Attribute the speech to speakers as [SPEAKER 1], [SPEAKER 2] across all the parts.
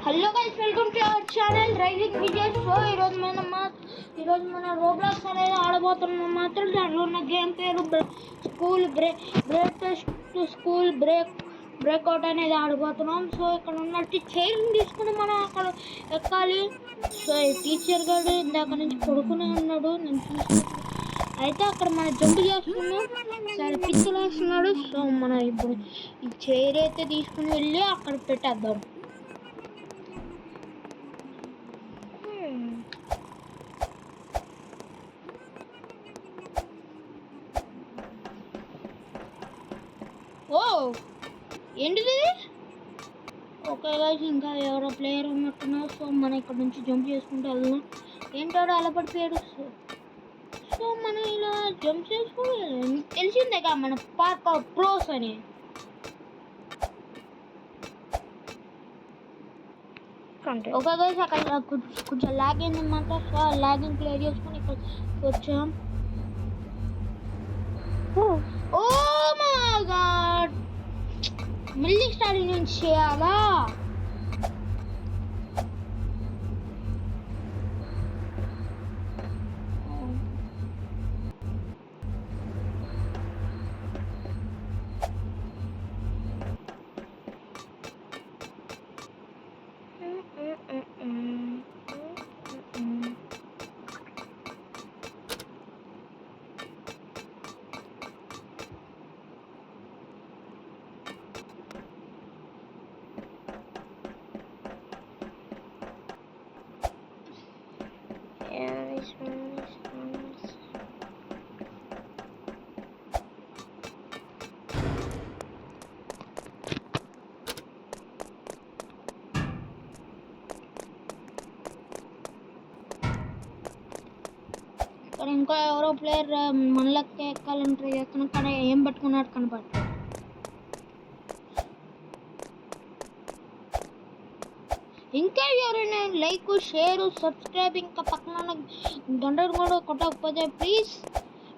[SPEAKER 1] Hello guys, welcome to our channel rising Vijay. So ఈరోజు మన Roblox అనేది ఆడబోతున్నాం. మాత్రం దాంట్లో ఉన్న గేమ్ పేరు స్కూల్ బ్రేక్అవుట్ అనేది ఆడబోతున్నాం. సో ఇక్కడ ఉన్నట్టు చైర్ని తీసుకుని మనం అక్కడ ఎక్కాలి. సో ఈ టీచర్ గారు ఇందాక నుంచి పడుకునే ఉన్నాడు, నేను చూసి అయితే అక్కడ మనం జంప్ చేస్తున్నాం. సరే పిచ్చులు వేస్తున్నాడు. సో మనం ఇప్పుడు ఈ చైర్ అయితే తీసుకుని వెళ్ళి అక్కడ పెట్టేద్దాం. ఓ ఏంటిది? ఓకే గైస్, ఇంకా ఎవరో ప్లేయర్ ఉన్నట్టున్నారు. సో మనం ఇక్కడ నుంచి జంప్ చేసుకుంటూ వెళ్దాం. ఏంటాడు అలా పడిపోయాడు. సో మనం ఇలా జంప్ చేసుకుని తెలిసిందేగా మన పార్క్ ప్రోస్ అని. ఓకే గైస్, అక్కడ కొంచెం లాగ్ అయిందన్నమాట. సో లాగింగ్ క్లియర్ చేసుకుని ఇక్కడ వచ్చాం. ఓ మై గాడ్, మళ్ళీ స్టార్టింగ్ నుంచి చేయాలా? ఇక్కడ ఇంకా ఎవరో ప్లేయర్ మనలకి ఎక్కాలని ట్రై చేస్తున్నాడు, కానీ ఏం పట్టుకున్నాడు కనపడతాడు. ఇంకా ఎవరైనా లైక్, షేర్, సబ్స్క్రైబ్, ఇంకా పక్కన గంటలు కూడా కొట్టకపోతే ప్లీజ్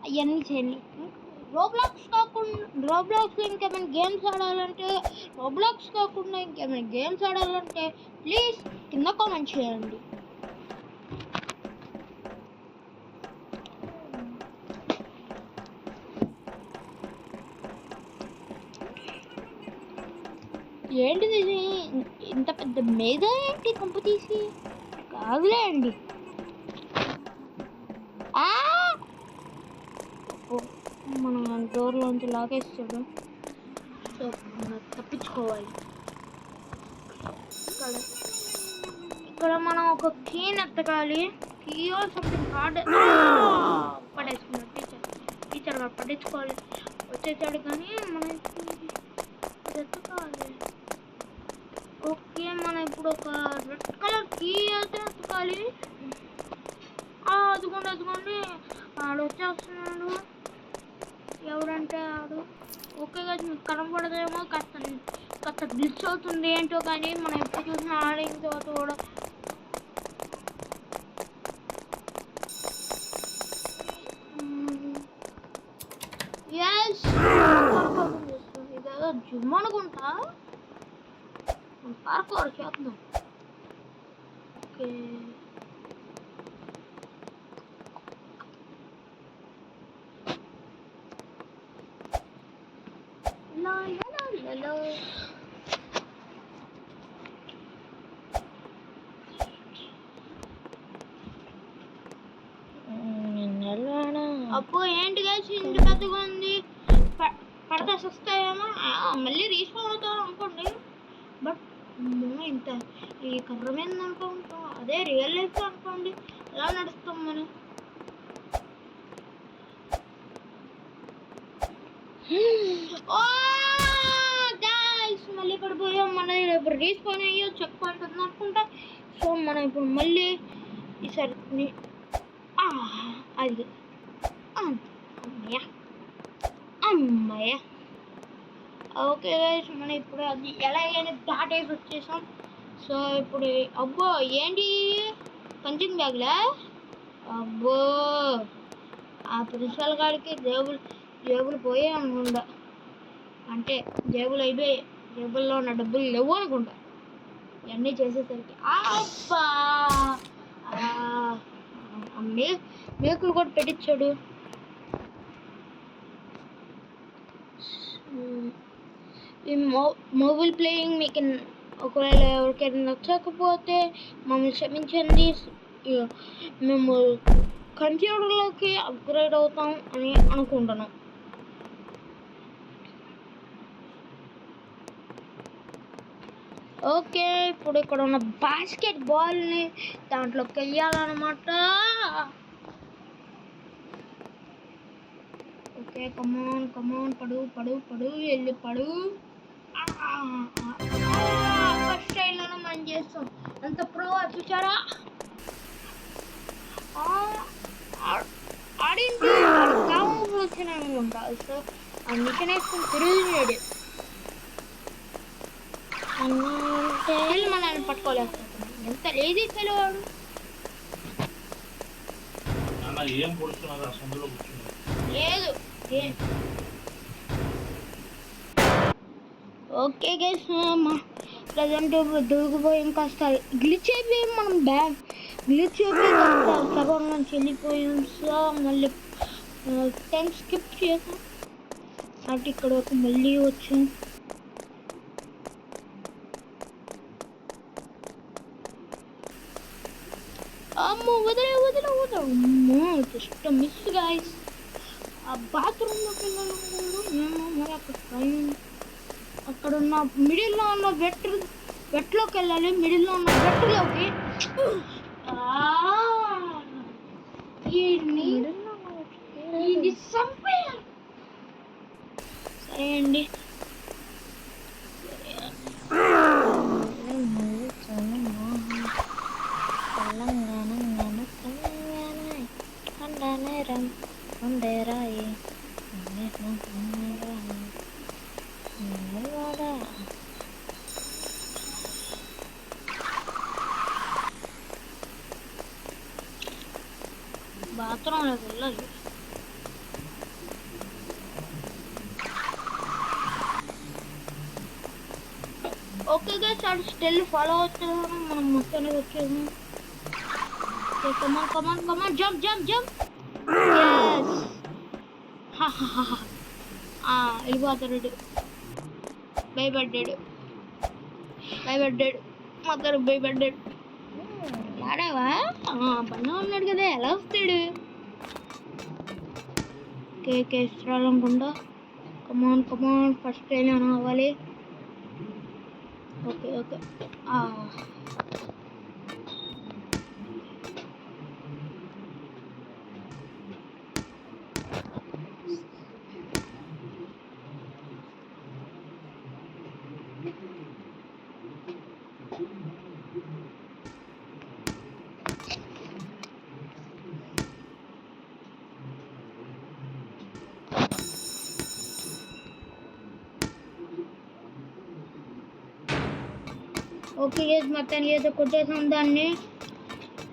[SPEAKER 1] అవన్నీ చేయండి. రోబ్లాక్స్ ఇంకేమైనా గేమ్స్ ఆడాలంటే ప్లీజ్ కింద కామెంట్ చేయండి. ఏంటిది ఇంత పెద్ద మీద ఏంటి కంప తీసి? కాదులే అండి. మనం డోర్లోంచి లాగేస్తాడు. సో మనం తప్పించుకోవాలి. ఇక్కడ మనం ఒక కీని ఎత్తకాలి. కీయో సంథింగ్ కార్డ్ పడేసుకున్నాడు టీచర్ గారు. పట్టించుకోవాలి వచ్చేసాడు, కానీ మనం ఎత్తకాలి. ఓకే, మనం ఇప్పుడు ఒక రెడ్ కలర్ కీ అయితే ఎత్తుకోవాలి. అదిగోండి ఆడు వచ్చేస్తున్నాడు. ఎవరంటే ఆడు. ఓకే కదా, మీకు కనపడదేమో, కాస్త గ్లిచ్ అవుతుంది ఏంటో, కానీ మనం ఎప్పుడు చూసినా ఆడిన తర్వాత కూడా ఇదేదో జిమ్ అనుకుంటా. పార్క్ వారు చేద్దాం. ఓకే, అప్పు ఏంటి గైస్ ఇంటి పెద్దగా ఉంది. పడతా వస్తాయేమో, మళ్ళీ రీస్పాన్ అవుతాం అనుకోండి. బట్ ఇంత ఈ కర్ర మీద అనుకుంటాం, అదే రియల్ లైఫ్ అనుకోండి ఎలా నడుస్తాం మనం. మళ్ళీ పడిపోయాం. మన ఇప్పుడు రీస్పాన్ అయ్యో చెక్ పాయింట్ ఉంది అనుకుంటా. సో మనం ఇప్పుడు మళ్ళీ ఈసారి అది అమ్మయ్య. ఓకే గైస్, మనం ఇప్పుడు అది ఎలాగైనా దాటేసి వచ్చేసాం. సో ఇప్పుడు అబ్బో ఏంటి పంచింగ్ బ్యాగ్లా? అబ్బో, ఆ ప్రిన్సిపల్ గారికి జేబులు పోయాయి అనుకుంటా. అంటే జేబులు అయిపోయాయి, జేబుల్లో ఉన్న డబ్బులు లేవు అనుకుంటా. ఇవన్నీ చేసేసరికి అబ్బా మేకులు కూడా పెట్టించాడు. ఈ మొబైల్ ప్లేయింగ్ మీకు ఒకవేళ ఎవరికైనా నచ్చకపోతే మమ్మల్ని క్షమించండి. మేము కంప్యూటర్లోకి అప్గ్రేడ్ అవుతాం అని అనుకుంటున్నాం. ఓకే, ఇప్పుడు ఇక్కడ ఉన్న బాస్కెట్ బాల్ని దాంట్లోకి వెయ్యాలన్నమాట. ఓకే, కమాన్ కమాన్, పడు పడు పడు, వెళ్ళి పడు. ఫస్ట్ టైంలోనే మనం చేస్తాం. అంత ప్రో చూసారా? ఆడింటి కావాలి వచ్చిన అనుకుంటా. సో ఆ మిషన్ వేసుకుని తిరిగినాడు. మనల్ని పట్టుకోలేకపోతున్నాం. ఎంత లేజీ తెలివాడు. లేదు. ఓకే గైస్, ప్రజెంట్ దొరికిపోయాం. కాస్త గ్లిచ్ అయిపోయాం. మనం గ్లిచ్ అయిపోయి కాస్త సగం నుంచి వెళ్ళిపోయాం. సో మళ్ళీ టైం స్కిప్ చేసాం. అటు ఇక్కడ ఒక మళ్ళీ వచ్చాం. అమ్మో, అమ్మో, జస్ట్ మిస్ గైస్. ఆ బాత్రూంలోకి వెళ్ళాలనుకున్నాను. మరి అక్కడ ఉన్న మిడిల్లో ఉన్న వెట్లోకి వెళ్ళాలి. మిడిల్లో ఉన్న వెట్లోకి చంపేయాలి. సరే అండి. బాత్రూంలోకి వెళ్ళాలి. ఓకే గైస్, అది స్టిల్ ఫాలో అవుతున్నాము. మనం మొత్తానికి వచ్చేసాము. కమాన్ కమాన్ కమాన్, జంప్ జంప్ జంప్. వెళ్ళిపోతాడు. భయపడ్డాడు. మొత్తం భయపడ్డాడు. ఆడావా? పన్నా ఉన్నాడు కదా, ఎలా వస్తాడు? కేక్ వేసుకోవాలనుకుంటా. కమాన్ కమాన్, ఫస్ట్ టైం అవ్వాలి. Okay okay. ఓకే గైస్, మొత్తానికి ఏదో కొట్టేసాం దాన్ని.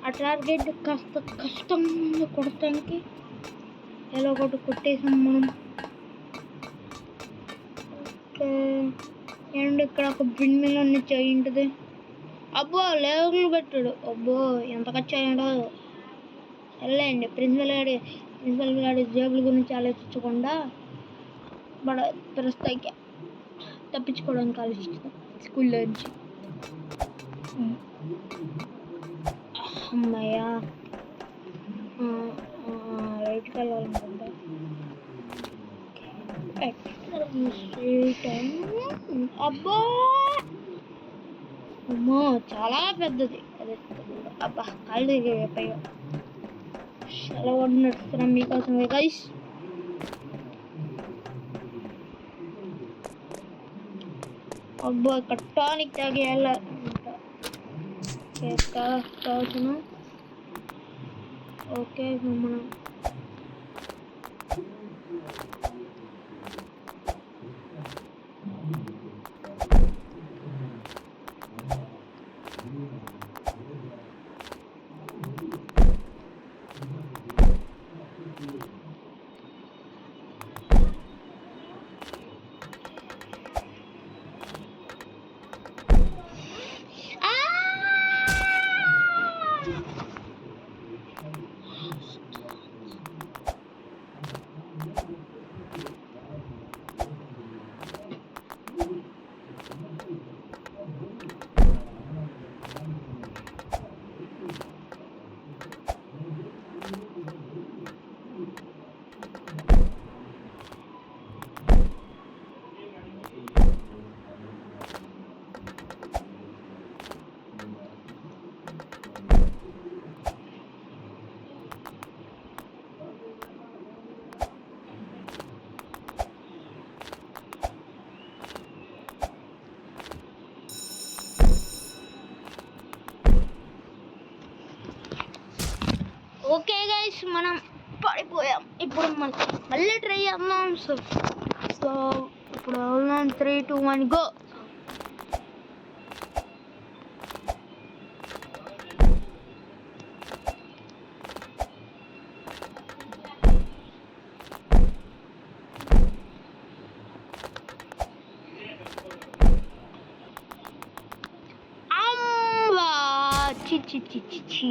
[SPEAKER 1] ఆ టార్గెట్ కాస్త కష్టం కొట్టడానికి. ఎలా ఒకటి కొట్టేసాం మనం. ఓకే, అండ్ ఇక్కడ ఒక బిన్ మిల్ అన్ని చేయింటది. అబ్బో, లేవులు పెట్టాడు. అబ్బో, ఎంత ఖర్చు అయ్యాడో. వెళ్ళండి. ప్రిన్సిపల్ గారి జేబుల గురించి ఆలోచించకుండా ప్రస్తుతానికి తప్పించుకోవడానికి ఆలోచిస్తాం స్కూల్లో నుంచి. అమ్మయ్యా, రైట్కి వెళ్ళాలనుకుంటా. అబ్బా, అమ్మో, చాలా పెద్దది అది. అబ్బా, కాళ్ళు అయిపోయా. చాలా వాడు నడుస్తున్నాం మీకోసమే గైస్. అబ్బా, ఇక్కడ టానిక్ తాగి వెళ్ళాలంట. కావచ్చును. ఓకే, మనం ఓకే గైస్, మనం పడిపోయాం. ఇప్పుడు మనం మళ్ళీ ట్రై చేద్దాం. సో ఇప్పుడు 3, 2, 1 గో. చి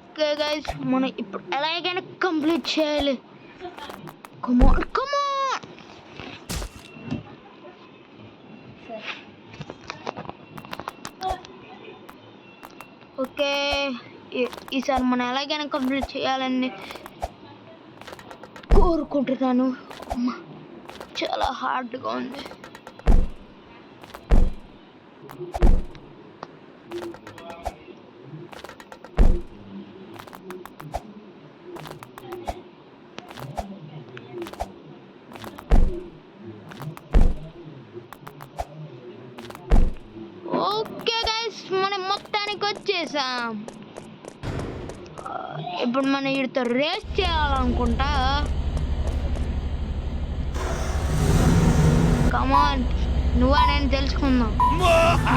[SPEAKER 1] ఓకే గైస్, మనం ఇప్పుడు ఎలాగైనా కంప్లీట్ చేయాలి. కమాన్ కమాన్. ఓకే, ఈసారి మనం ఎలాగైనా కంప్లీట్ చేయాలని కోరుకుంటున్నాను. చాలా హార్డ్గా ఉంది. ఓకే గైస్, మనం మొత్తానికి వచ్చేసాం. ఇప్పుడు మనం వీడితో రేస్ చేయాలనుకుంటా. కమాన్, నువ్వా నేను తెలుసుకుందాం.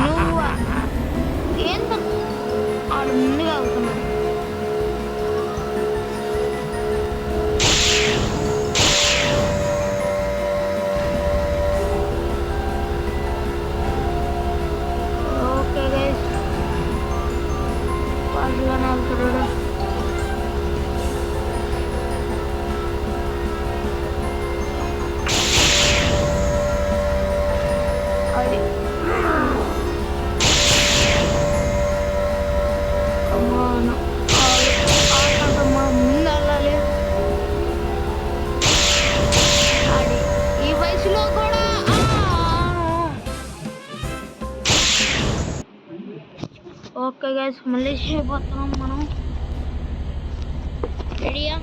[SPEAKER 1] నువ్వా ఏంటో ఆడు ముందుగా అవుతున్నాడు. ఓకే గైస్, ఫాస్ట్గానే వెళ్తున్నాడు. అది కమాన్, ఆటంటే మనం ముందు వెళ్ళాలి. అది ఈ వయసులో కూడా ఓకే గైస్, మళ్ళీ చేయబోతున్నాం మనం. రెడీయా?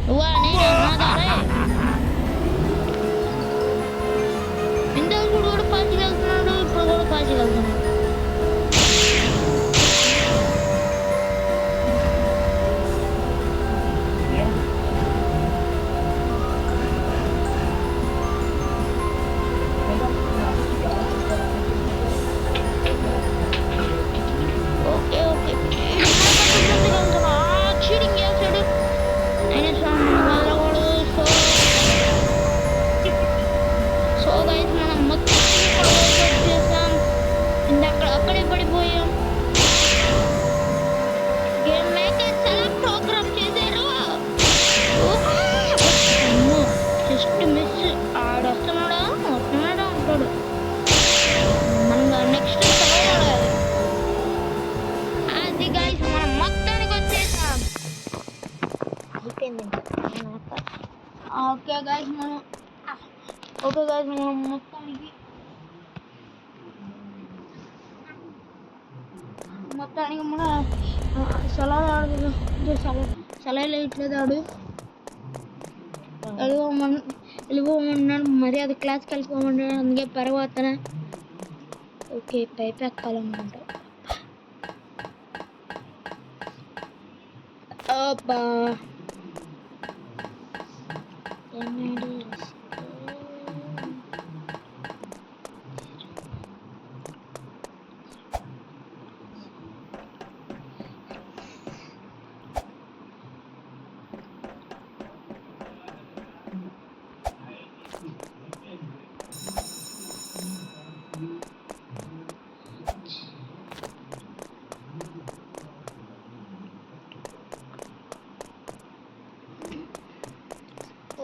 [SPEAKER 1] నువ్వా నేను అన్నదారే. ఇంతకు కూడా పాచికి వెళ్తున్నాడు, ఇప్పుడు కూడా పాచికి వెళ్తున్నాడు. ఓకే ఓకే, చీటింగ్ చేస్తాడు. అయినా వెళ్ళకూడదు. సో గైస్, మనం మొత్తం చేసాం. అక్కడే పడిపోయాం. గేమ్ మేకర్ సెలెక్ట్ ప్రోగ్రామ్ చేశారు. Just miss. ఆడు వస్తున్నాడా అంటాడు. మనం నెక్స్ట్ చదవాలి. అది గైస్, మనం మొత్తానికి వచ్చేసాం. అయిపోయింది. ఓకే గైస్, మనం మొత్తానికి మన సలహా ఇట్లేదు. ఆడు వెళ్ళిపోమన్నాడు, మరి అది క్లాస్కి వెళ్ళిపోమన్నాడు. అందుకే పర్వతన. Okay, pipe ఎక్కాలన్నమాట. అబ్బా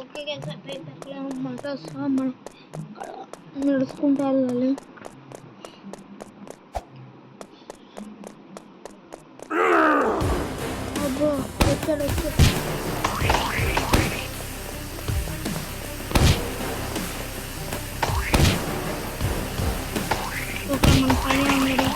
[SPEAKER 1] ఓకే గైస్, అన్నమాట. సో మనం నడుచుకుంటూ వెళ్ళాలి. అబ్బో, వచ్చాడు. ఓకే మన పైన ఉన్నాడు.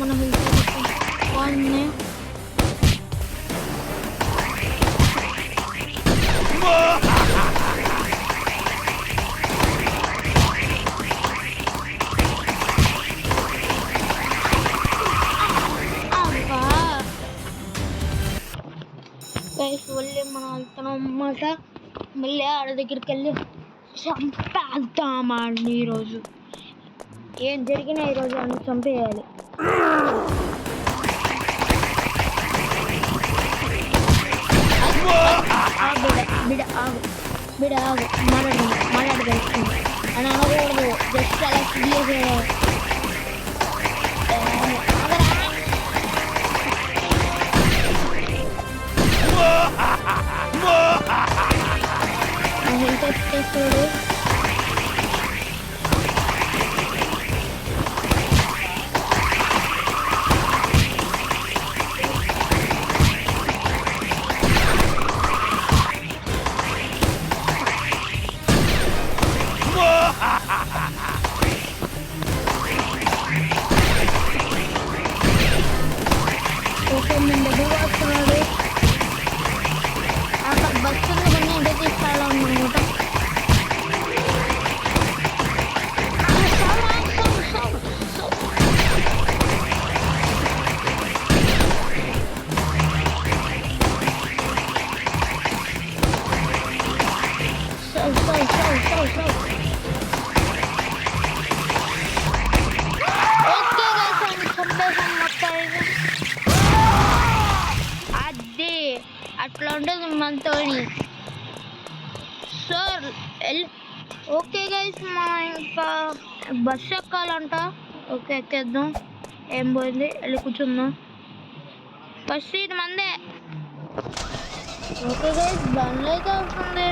[SPEAKER 1] మన హెల్త్ బాగుంది. మళ్ళీ మనం వెళ్తున్నాం అన్నమాట. మళ్ళీ ఆడ దగ్గరికి వెళ్ళి చంపేద్దామండి. ఈరోజు ఏం జరిగినా ఈరోజు అని చంపేయాలి. బిడ ఆగు మాట్లాడగలుగుతుంది అని అనకూడదు. జస్ట్ అలా సీరియస్ హెల్త్ చేస్తాడు. ఓకే నేను డబ్బు వస్తున్నాడు. అక్కడ బస్సులు కొన్ని ఎంత తీసుకెళ్ళాలన్నమాట. అట్లా ఉంటుంది మనతోని. సో ఓకే గైస్ మనం ఇంకా బస్సు ఎక్కాలంట. ఓకే ఎక్కేద్దాం. ఏం పోయింది వెళ్ళి కూర్చుందాం. ఫస్ట్ సీట్ మందే. ఓకే గైస్ బండ్లు అయితే వస్తుంది.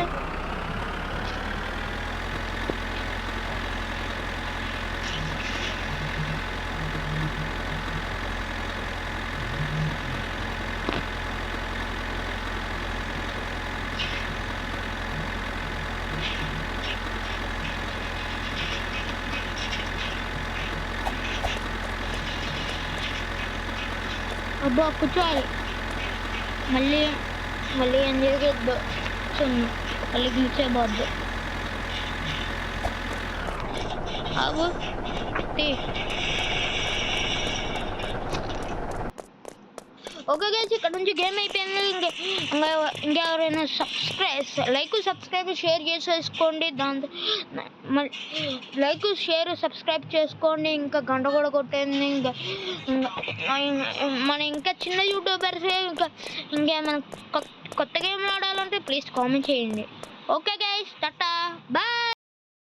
[SPEAKER 1] అబ్బా కూర్చోవాలి. మళ్ళీ ఏం జరిగేద్దు కూర్చొని మళ్ళీ గీచేయబోద్దు. ఆగు ఓకే గైస్ ఇక్కడ నుంచి గేమ్ అయిపోయింది. ఇంకెవరైనా సబ్స్క్రైబ్ షేర్ చేసేసుకోండి. దాంతో లైక్ షేర్ సబ్స్క్రైబ్ చేసుకోండి. ఇంకా గంట కూడా కొట్టేయండి. మన ఇంకా చిన్న యూట్యూబర్స్ ఇంకేమైనా కొత్త గేమ్లు ఆడాలంటే ప్లీజ్ కామెంట్ చేయండి. Okay guys tata bye.